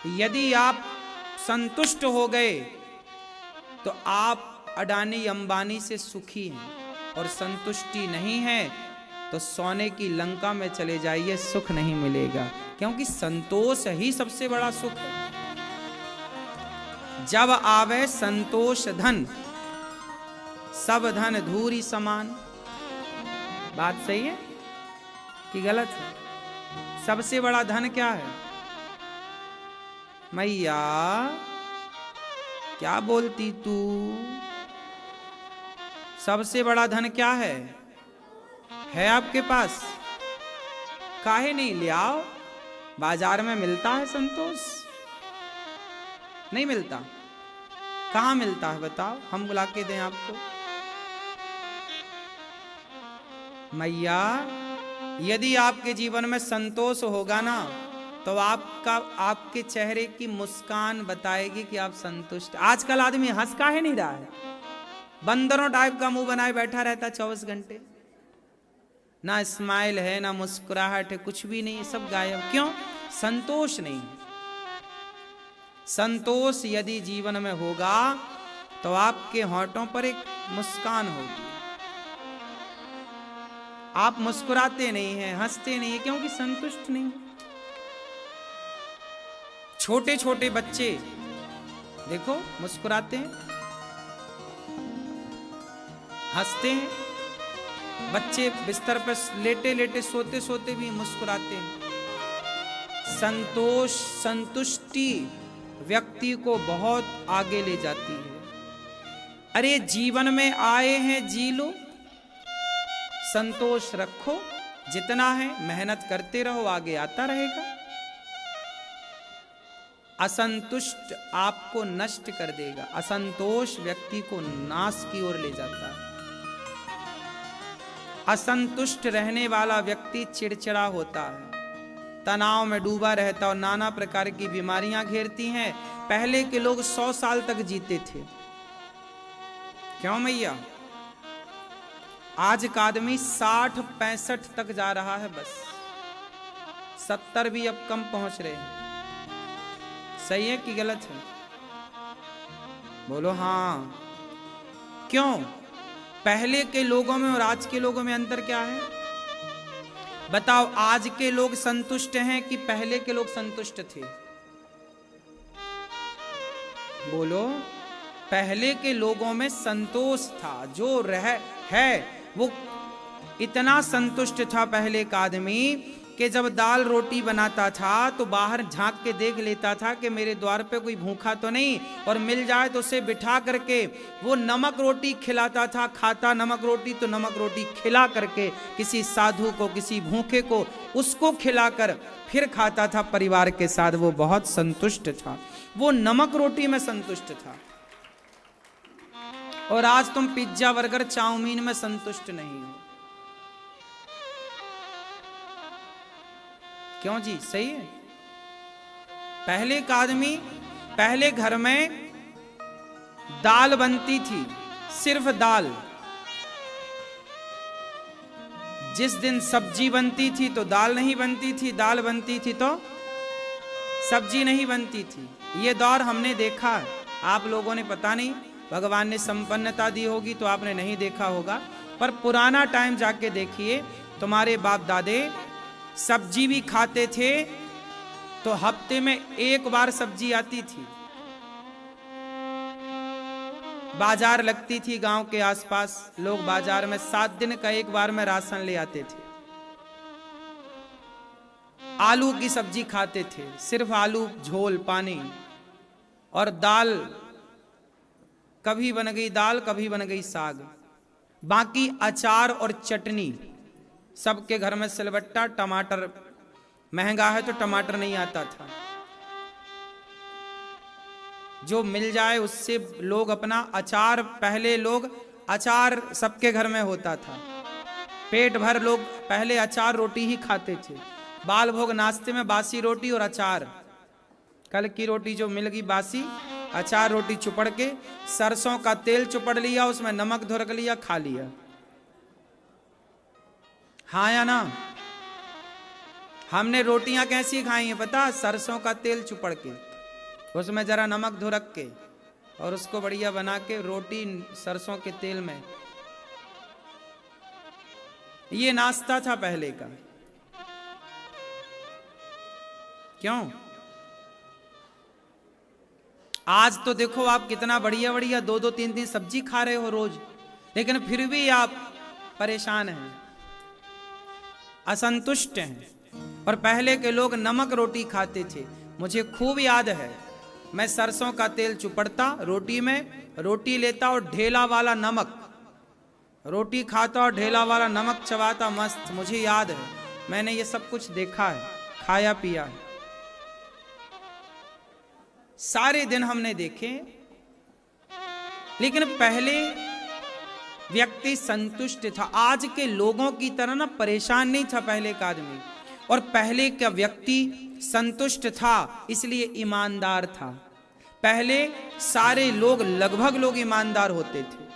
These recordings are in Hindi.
यदि आप संतुष्ट हो गए तो आप अडानी अंबानी से सुखी हैं, और संतुष्टि नहीं है तो सोने की लंका में चले जाइए, सुख नहीं मिलेगा, क्योंकि संतोष ही सबसे बड़ा सुख है। जब आवे संतोष धन, सब धन धूरी समान। बात सही है कि गलत है? सबसे बड़ा धन क्या है? मैया क्या बोलती तू? सबसे बड़ा धन क्या है आपके पास? काहे नहीं ले आओ? बाजार में मिलता है संतोष? नहीं मिलता। कहाँ मिलता है बताओ, हम बुला के दें आपको। मैया यदि आपके जीवन में संतोष होगा ना, तो आपके चेहरे की मुस्कान बताएगी कि आप संतुष्ट। आजकल आदमी हंस काहे नहीं रहा है? बंदरों टाइप का मुंह बनाए बैठा रहता 24 घंटे। ना स्माइल है, ना मुस्कुराहट है, कुछ भी नहीं, सब गायब। क्यों? संतोष नहीं। संतोष यदि जीवन में होगा तो आपके होंठों पर एक मुस्कान होगी। आप मुस्कुराते नहीं हैं, हंसते नहीं हैं, क्योंकि संतुष्ट नहीं। छोटे छोटे बच्चे देखो मुस्कुराते हैं, हंसते हैं। बच्चे बिस्तर पर लेटे लेटे सोते सोते भी मुस्कुराते हैं। संतोष, संतुष्टि व्यक्ति को बहुत आगे ले जाती है। अरे जीवन में आए हैं, जी लो, संतोष रखो, जितना है मेहनत करते रहो, आगे आता रहेगा। असंतुष्ट आपको नष्ट कर देगा। असंतोष व्यक्ति को नाश की ओर ले जाता है। असंतुष्ट रहने वाला व्यक्ति चिड़चिड़ा होता है, तनाव में डूबा रहता और नाना प्रकार की बीमारियां घेरती हैं। पहले के लोग 100 साल तक जीते थे। क्यों मैया? आज का आदमी 60-65 तक जा रहा है, बस 70 भी अब कम पहुंच रहे हैं। सही है कि गलत है? बोलो हाँ। क्यों? पहले के लोगों में और आज के लोगों में अंतर क्या है बताओ? आज के लोग संतुष्ट हैं कि पहले के लोग संतुष्ट थे? बोलो। पहले के लोगों में संतोष था, जो है वो इतना संतुष्ट था पहले का आदमी कि जब दाल रोटी बनाता था तो बाहर झांक के देख लेता था कि मेरे द्वार पे कोई भूखा तो नहीं, और मिल जाए तो उसे बिठा करके वो नमक रोटी खिलाता था। खाता नमक रोटी तो नमक रोटी खिला करके किसी साधु को, किसी भूखे को, उसको खिलाकर फिर खाता था परिवार के साथ। वो बहुत संतुष्ट था, वो नमक रोटी में संतुष्ट था। और आज तुम पिज्जा, बर्गर, चाउमीन में संतुष्ट नहीं हो। क्यों जी? सही है। पहले का आदमी, पहले घर में दाल बनती थी, सिर्फ दाल। जिस दिन सब्जी बनती थी तो दाल नहीं बनती थी, दाल बनती थी तो सब्जी नहीं बनती थी। ये दौर हमने देखा है, आप लोगों ने पता नहीं, भगवान ने संपन्नता दी होगी तो आपने नहीं देखा होगा, पर पुराना टाइम जाके देखिए। तुम्हारे बाप दादे सब्जी भी खाते थे तो हफ्ते में एक बार सब्जी आती थी। बाजार लगती थी गांव के आसपास, लोग बाजार में 7 दिन का एक बार में राशन ले आते थे। आलू की सब्जी खाते थे, सिर्फ आलू, झोल, पानी और दाल। कभी बन गई दाल, कभी बन गई साग, बाकी अचार और चटनी। सबके घर में सिलबट्टा, टमाटर महंगा है तो टमाटर नहीं आता था, जो मिल जाए उससे लोग अपना अचार, पहले लोग अचार सबके घर में होता था। पेट भर लोग पहले अचार रोटी ही खाते थे। बाल भोग नाश्ते में बासी रोटी और अचार। कल की रोटी जो मिल गई बासी, अचार रोटी चुपड़ के, सरसों का तेल चुपड़ लिया, उसमें नमक धुरक लिया, खा लिया। हाँ या ना? हमने रोटियां कैसी खाई हैं पता? सरसों का तेल चुपड़ के। उसमें जरा नमक धुरक के और उसको बढ़िया बना के रोटी सरसों के तेल में, ये नाश्ता था पहले का। क्यों? आज तो देखो आप कितना बढ़िया बढ़िया 2-2 3-3 सब्जी खा रहे हो रोज, लेकिन फिर भी आप परेशान हैं, असंतुष्ट हैं। और पहले के लोग नमक रोटी खाते थे। मुझे खूब याद है, मैं सरसों का तेल चुपड़ता रोटी में, रोटी लेता और ढेला वाला नमक, रोटी खाता और ढेला वाला नमक चबाता मस्त। मुझे याद है, मैंने ये सब कुछ देखा है, खाया पिया है, सारे दिन हमने देखे। लेकिन पहले व्यक्ति संतुष्ट था, आज के लोगों की तरह ना परेशान नहीं था पहले का आदमी। और पहले का व्यक्ति संतुष्ट था, इसलिए ईमानदार था। पहले सारे लोग, लगभग लोग ईमानदार होते थे,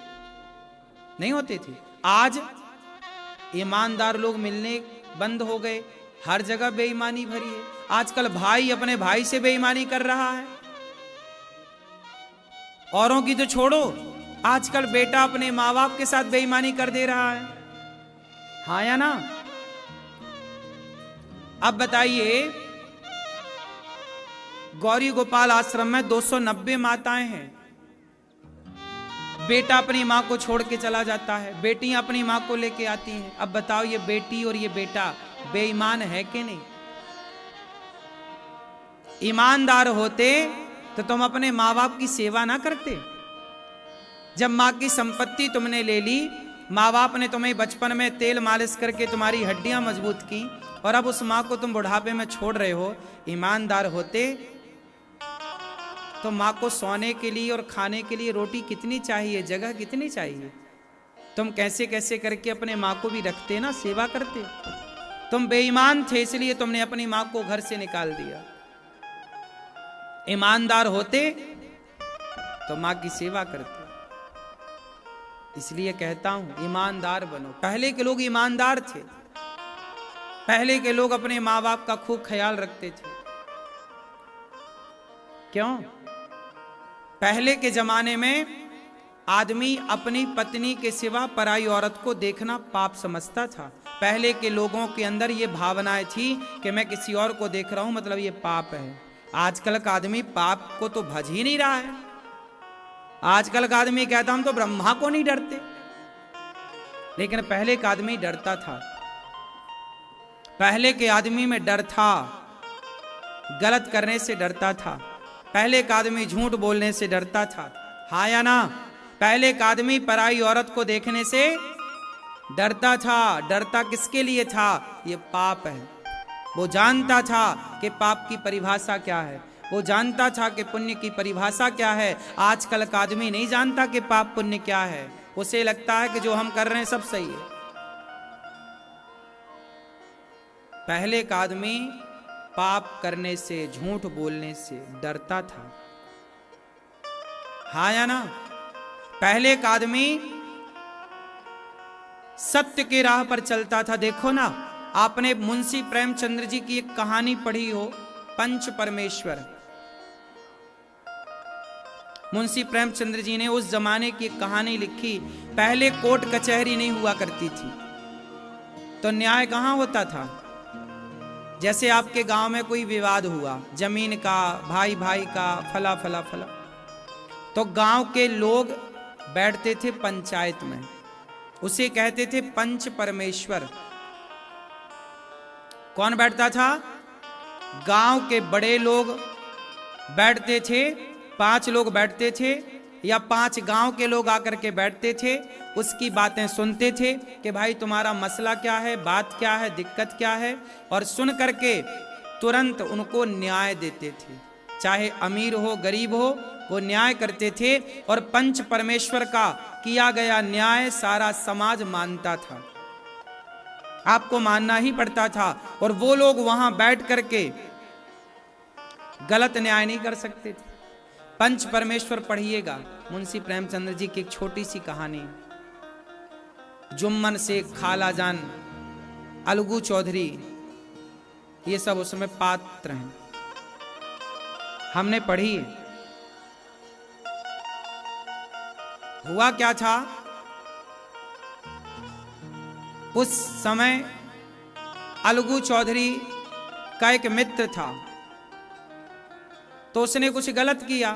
नहीं होते थे। आज ईमानदार लोग मिलने बंद हो गए, हर जगह बेईमानी भरी है। आजकल भाई अपने भाई से बेईमानी कर रहा है, औरों की तो छोड़ो, आजकल बेटा अपने माँ बाप के साथ बेईमानी कर दे रहा है। हाँ या ना? अब बताइए, गौरी गोपाल आश्रम में 290 माताएं हैं। बेटा अपनी मां को छोड़ के चला जाता है, बेटियां अपनी मां को लेके आती हैं। अब बताओ, ये बेटी और ये बेटा बेईमान है कि नहीं? ईमानदार होते तो तुम अपने माँ बाप की सेवा ना करते। जब माँ की संपत्ति तुमने ले ली, माँ बाप ने तुम्हें बचपन में तेल मालिश करके तुम्हारी हड्डियां मजबूत की, और अब उस माँ को तुम बुढ़ापे में छोड़ रहे हो। ईमानदार होते तो माँ को सोने के लिए और खाने के लिए रोटी कितनी चाहिए, जगह कितनी चाहिए, तुम कैसे कैसे करके अपने माँ को भी रखते ना, सेवा करते। तुम बेईमान थे, इसलिए तुमने अपनी माँ को घर से निकाल दिया। ईमानदार होते तो माँ की सेवा करते। इसलिए कहता हूं, ईमानदार बनो। पहले के लोग ईमानदार थे, पहले के लोग अपने माँ बाप का खूब ख्याल रखते थे। क्यों? पहले के जमाने में आदमी अपनी पत्नी के सिवा पराई औरत को देखना पाप समझता था। पहले के लोगों के अंदर ये भावनाएं थी कि मैं किसी और को देख रहा हूं मतलब ये पाप है। आजकल का आदमी पाप को तो भज ही नहीं रहा है। आजकल का आदमी कहता हम तो ब्रह्मा को नहीं डरते, लेकिन पहले का आदमी डरता था। पहले के आदमी में डर था, गलत करने से डरता था। पहले का आदमी झूठ बोलने से डरता था। हाँ या ना? पहले का आदमी पराई औरत को देखने से डरता था। डरता किसके लिए था? ये पाप है। वो जानता था कि पाप की परिभाषा क्या है, वो जानता था कि पुण्य की परिभाषा क्या है। आजकल का आदमी नहीं जानता कि पाप पुण्य क्या है। उसे लगता है कि जो हम कर रहे हैं सब सही है। पहले का आदमी पाप करने से, झूठ बोलने से डरता था। हाँ या ना? पहले का आदमी सत्य के राह पर चलता था। देखो ना, आपने मुंशी प्रेमचंद्र जी की एक कहानी पढ़ी हो, पंच परमेश्वर। मुंशी प्रेमचंद्र जी ने उस जमाने की एक कहानी लिखी। पहले कोर्ट कचहरी नहीं हुआ करती थी, तो न्याय कहां होता था? जैसे आपके गांव में कोई विवाद हुआ, जमीन का, भाई भाई का, फला फला फला, तो गांव के लोग बैठते थे पंचायत में, उसे कहते थे पंच परमेश्वर। कौन बैठता था? गांव के बड़े लोग बैठते थे, 5 लोग बैठते थे, या 5 गांव के लोग आकर के बैठते थे। उसकी बातें सुनते थे कि भाई तुम्हारा मसला क्या है, बात क्या है, दिक्कत क्या है, और सुन करके तुरंत उनको न्याय देते थे। चाहे अमीर हो गरीब हो, वो न्याय करते थे। और पंच परमेश्वर का किया गया न्याय सारा समाज मानता था, आपको मानना ही पड़ता था। और वो लोग वहां बैठ करके गलत न्याय नहीं कर सकते थे। पंच परमेश्वर पढ़िएगा, मुंशी प्रेमचंद्र जी की एक छोटी सी कहानी। जुम्मन शेख, खाला जान, अलगू चौधरी, ये सब उसमें पात्र हैं। हमने पढ़ी है। हुआ क्या था, उस समय अलगू चौधरी का एक मित्र था, तो उसने कुछ गलत किया।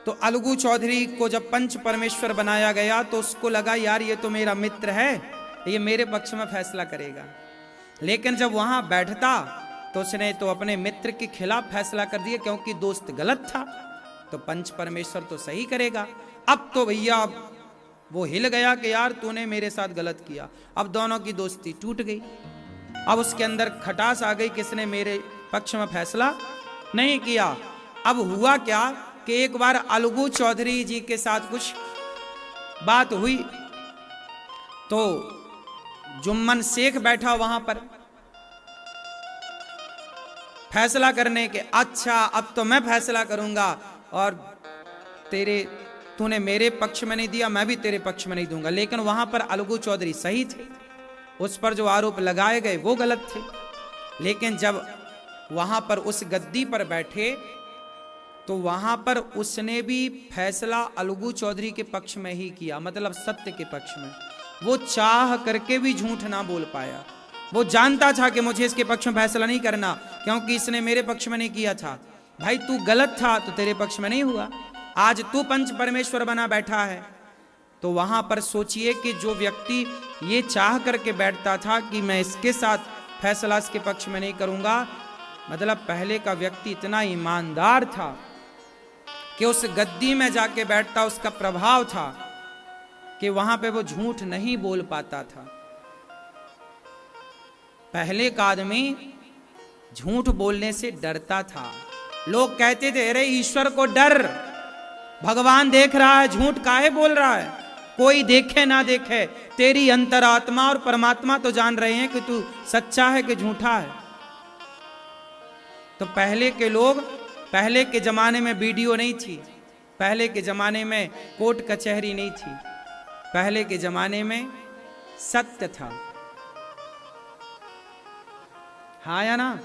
तो अलगू चौधरी को जब पंच परमेश्वर बनाया गया तो उसको लगा यार ये तो मेरा मित्र है, ये मेरे पक्ष में फैसला करेगा। लेकिन जब वहां बैठता तो उसने तो अपने मित्र के खिलाफ फैसला कर दिया, क्योंकि दोस्त गलत था तो पंच परमेश्वर तो सही करेगा। अब तो भैया वो हिल गया कि यार तूने मेरे साथ गलत किया। अब दोनों की दोस्ती टूट गई। अब उसके अंदर खटास आ गई, किसने मेरे पक्ष में फैसला नहीं किया। अब हुआ क्या कि एक बार अलगू चौधरी जी के साथ कुछ बात हुई, तो जुम्मन शेख बैठा वहां पर फैसला करने के। अच्छा अब तो मैं फैसला करूंगा, और तूने मेरे पक्ष में नहीं दिया, मैं भी तेरे पक्ष में नहीं दूंगा। लेकिन वहां पर अलगू चौधरी सही थे, उस पर जो आरोप लगाए गए वो गलत थे। लेकिन जब वहां पर उस गद्दी पर बैठे तो वहां पर उसने भी फैसला अलगू चौधरी के पक्ष में ही किया, मतलब सत्य के पक्ष में। वो चाह करके भी झूठ ना बोल पाया। वो जानता था कि मुझे इसके पक्ष में फैसला नहीं करना, क्योंकि इसने मेरे पक्ष में नहीं किया था। भाई तू गलत था तो तेरे पक्ष में नहीं हुआ, आज तू पंच परमेश्वर बना बैठा है। तो वहां पर सोचिए कि जो व्यक्ति ये चाह करके बैठता था कि मैं इसके साथ फैसला इसके पक्ष में नहीं करूंगा, मतलब पहले का व्यक्ति इतना ईमानदार था कि उस गद्दी में जाके बैठता, उसका प्रभाव था कि वहां पे वो झूठ नहीं बोल पाता था। पहले का आदमी झूठ बोलने से डरता था। लोग कहते थे अरे ईश्वर को डर, भगवान देख रहा है, झूठ काहे बोल रहा है। कोई देखे ना देखे, तेरी अंतरात्मा और परमात्मा तो जान रहे हैं कि तू सच्चा है कि झूठा है। तो पहले के लोग, पहले के जमाने में वीडियो नहीं थी, पहले के जमाने में कोर्ट कचहरी नहीं थी, पहले के जमाने में सत्य था। हाँ या ना?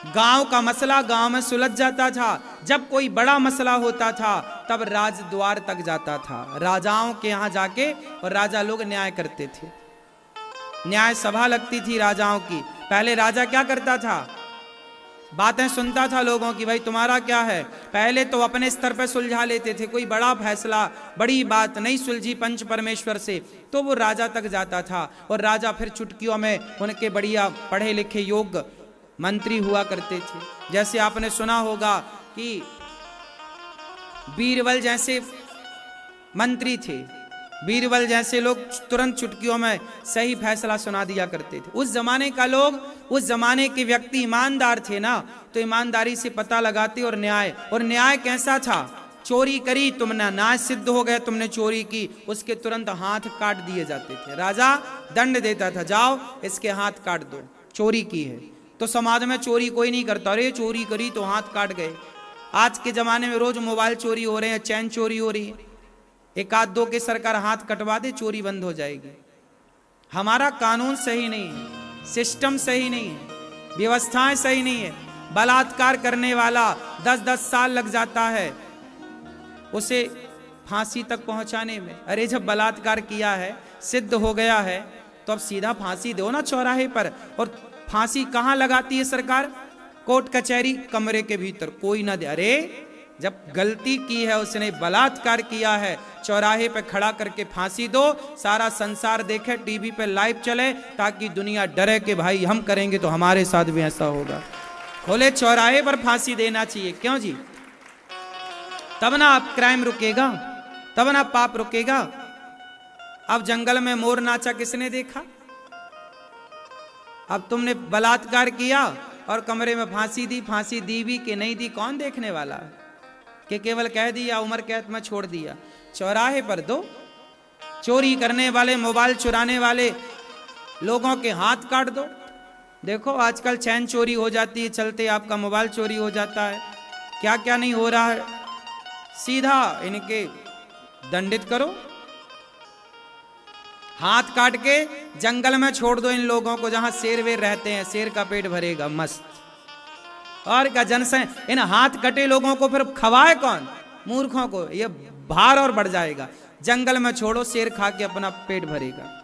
गांव का मसला गांव में सुलझ जाता था। जब कोई बड़ा मसला होता था तब राजद्वार तक जाता था, राजाओं के यहां जाके, और राजा लोग न्याय करते थे। न्याय सभा लगती थी राजाओं की। पहले राजा क्या करता था, बातें सुनता था लोगों की, भाई तुम्हारा क्या है। पहले तो अपने स्तर पर सुलझा लेते थे, कोई बड़ा फैसला, बड़ी बात नहीं सुलझी पंच परमेश्वर से तो वो राजा तक जाता था, और राजा फिर चुटकियों में उनके बढ़िया पढ़े लिखे योग्य मंत्री हुआ करते थे। जैसे आपने सुना होगा कि बीरबल जैसे मंत्री थे, बीरबल जैसे लोग तुरंत चुटकियों में सही फैसला सुना दिया करते थे। उस जमाने का लोग, उस जमाने के व्यक्ति ईमानदार थे ना, तो ईमानदारी से पता लगाते। और न्याय कैसा था, चोरी करी तुमने, न्याय सिद्ध हो गया तुमने चोरी की, उसके तुरंत हाथ काट दिए जाते थे। राजा दंड देता था, जाओ इसके हाथ काट दो, चोरी की है। तो समाज में चोरी कोई नहीं करता, अरे चोरी करी तो हाथ काट गए। आज के जमाने में रोज मोबाइल चोरी हो रहे हैं, चैन चोरी हो रही है, एक आध दो के सरकार हाथ कटवा दे, चोरी बंद हो जाएगी। हमारा कानून सही नहीं है, सिस्टम सही नहीं है, व्यवस्थाएं सही नहीं है। बलात्कार करने वाला 10-10 साल लग जाता है उसे फांसी तक पहुंचाने में। अरे जब बलात्कार किया है, सिद्ध हो गया है, तो अब सीधा फांसी दो ना चौराहे पर। और फांसी कहां लगाती है सरकार, कोर्ट कचहरी, कमरे के भीतर, कोई ना दे। अरे जब गलती की है, उसने बलात्कार किया है, चौराहे पे खड़ा करके फांसी दो, सारा संसार देखे, टीवी पे लाइव चले, ताकि दुनिया डरे कि भाई हम करेंगे तो हमारे साथ भी ऐसा होगा। खोले चौराहे पर फांसी देना चाहिए, क्यों जी? तब ना आप क्राइम रुकेगा, तब ना पाप रुकेगा। अब जंगल में मोर नाचा किसने देखा? अब तुमने बलात्कार किया और कमरे में फांसी दी भी कि नहीं दी, कौन देखने वाला है? कि केवल कह दिया उम्र कैद में छोड़ दिया। चौराहे पर दो, चोरी करने वाले, मोबाइल चुराने वाले लोगों के हाथ काट दो। देखो आजकल चैन चोरी हो जाती है, चलते आपका मोबाइल चोरी हो जाता है, क्या क्या नहीं हो रहा है। सीधा इनके दंडित करो, हाथ काट के जंगल में छोड़ दो इन लोगों को, जहां शेर वेर रहते हैं, शेर का पेट भरेगा मस्त। और क्या जनसंख्या, इन हाथ कटे लोगों को फिर खवाए कौन? मूर्खों को। ये भार और बढ़ जाएगा। जंगल में छोड़ो, शेर खा के अपना पेट भरेगा।